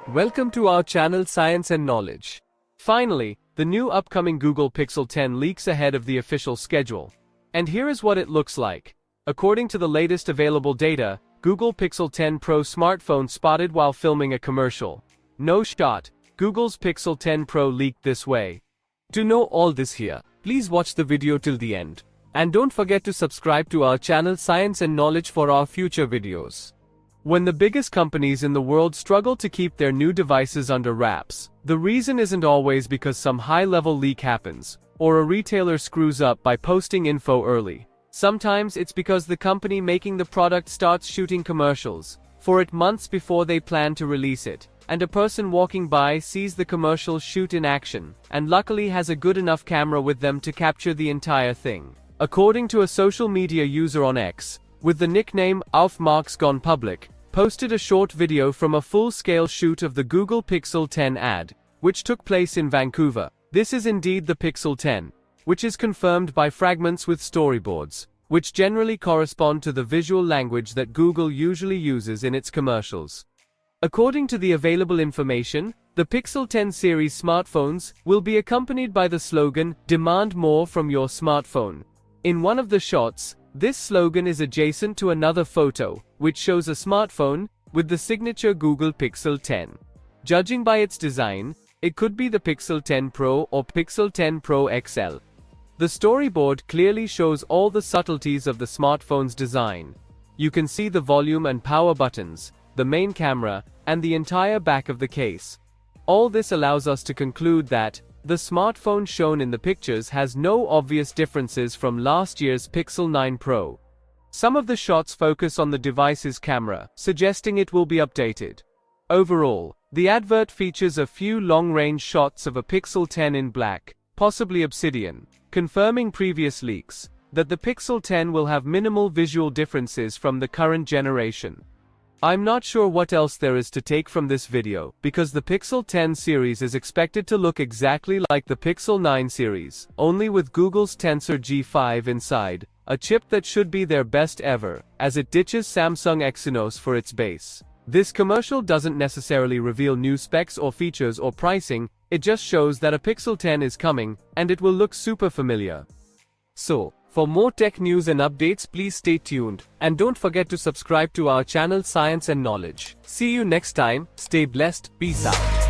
Welcome to our channel Science and Knowledge. Finally, the new upcoming Google Pixel 10 leaks ahead of the official schedule. And here is what it looks like. According to the latest available data, Google Pixel 10 Pro smartphone spotted while filming a commercial. No shot, Google's Pixel 10 Pro leaked this way. To know all this here, please watch the video till the end. And don't forget to subscribe to our channel Science and Knowledge for our future videos. When the biggest companies in the world struggle to keep their new devices under wraps, the reason isn't always because some high-level leak happens, or a retailer screws up by posting info early. Sometimes it's because the company making the product starts shooting commercials for it months before they plan to release it, and a person walking by sees the commercial shoot in action, and luckily has a good enough camera with them to capture the entire thing. According to a social media user on X, with the nickname Aufmarks Gone Public, posted a short video from a full-scale shoot of the Google Pixel 10 ad, which took place in Vancouver. This is indeed the Pixel 10, which is confirmed by fragments with storyboards, which generally correspond to the visual language that Google usually uses in its commercials. According to the available information, the Pixel 10 series smartphones will be accompanied by the slogan, "Demand more from your smartphone." In one of the shots, this slogan is adjacent to another photo, which shows a smartphone with the signature Google Pixel 10. Judging by its design, it could be the Pixel 10 Pro or Pixel 10 Pro XL. The storyboard clearly shows all the subtleties of the smartphone's design. You can see the volume and power buttons, the main camera, and the entire back of the case. All this allows us to conclude that the smartphone shown in the pictures has no obvious differences from last year's Pixel 9 Pro. Some of the shots focus on the device's camera, suggesting it will be updated. Overall, the advert features a few long-range shots of a Pixel 10 in black, possibly obsidian, confirming previous leaks that the Pixel 10 will have minimal visual differences from the current generation. I'm not sure what else there is to take from this video, because the Pixel 10 series is expected to look exactly like the Pixel 9 series, only with Google's Tensor G5 inside, a chip that should be their best ever, as it ditches Samsung Exynos for its base. This commercial doesn't necessarily reveal new specs or features or pricing, it just shows that a Pixel 10 is coming, and it will look super familiar. So, for more tech news and updates, please stay tuned, and don't forget to subscribe to our channel Science and Knowledge. See you next time, stay blessed, peace out.